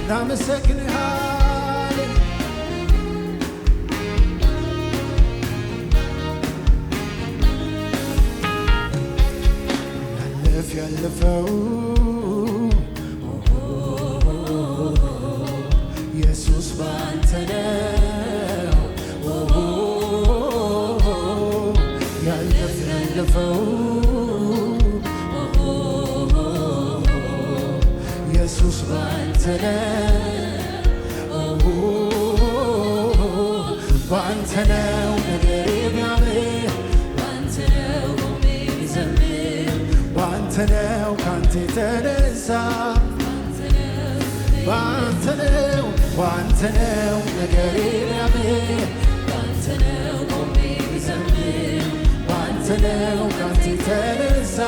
እናመሰግንሃለን ያለፈው ኢየሱስ ባንተ ነው ያለፈው ኢየሱስ ባንተ ነው ባንተ ነው ነገሬ ቢያምር ባንተ ነው ቆሜ ብዘምር ባንተ ነው ካንተ የተነሳ ባንተ ነው ነገሬ ቢያምር ባንተ ነው ቆሜ ብዘምር ባንተ ነው ካንተ የተነሳ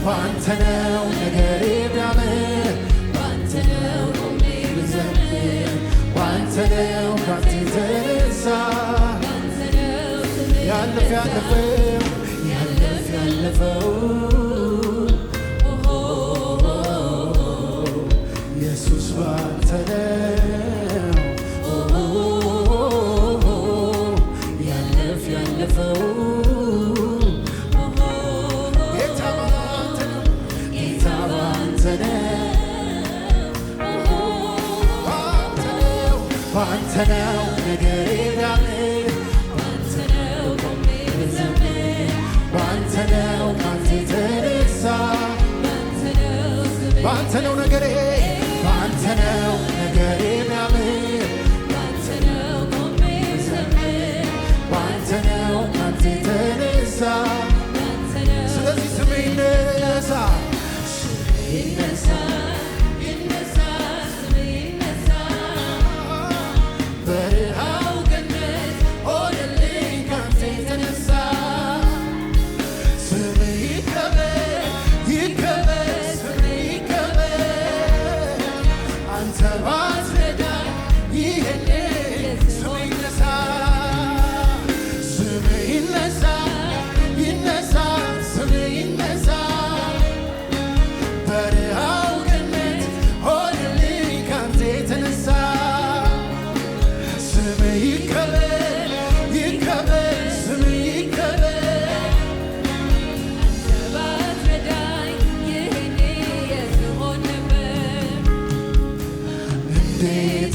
ባንተ ነው ነገሬ ቢያምር ባንተ ነው ቆሜ ብዘምር ባንተ ነው ካንተ የተነሳ ያለፈው ኢየሱስ ባንተ ነው ያለፈው ጌታ ባንተ ነው ባንተ ነው ነገሬ ቢያምር ባንተ ነው ካንተ የተነሳ ባንተ ነው ነገሬ ባንተ ነው ነገሬ ቢያምር ባንተ ነው ቆሜ ብዘምር ባንተ ነው ካንተ የተነሳ ስለዚህ ስሜ ይነሳ በረሃው ገነት ሆነልኝ ካንተ የተነሳ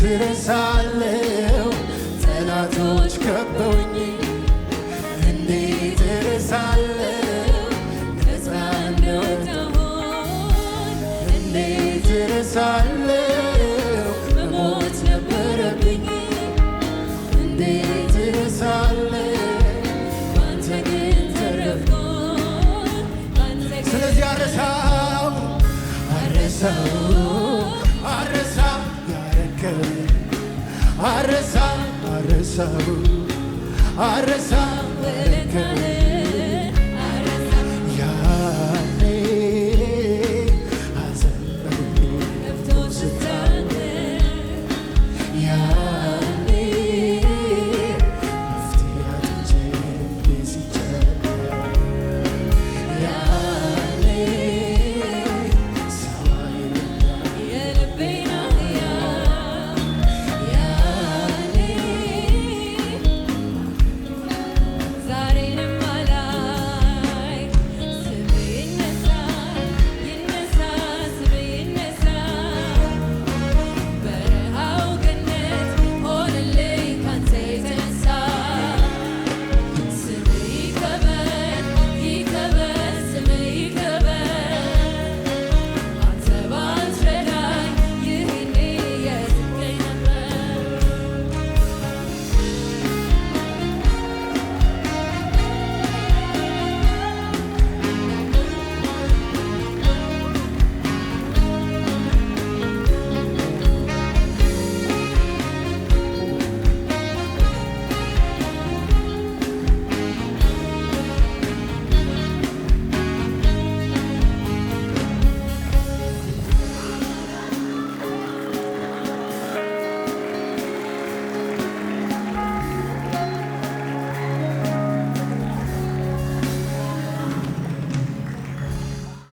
እረሳለሁ ጠላቶች ከበውኝ እንዴት እረሳለሁ ነፃ እንደወጣሁኝ እንዴት እረሳለሁ መሞት ነበረብኝ እንዴት እረሳለሁ ባንተ ግን ተረፍኩኝ ስለዚህ አረሳው አረሳው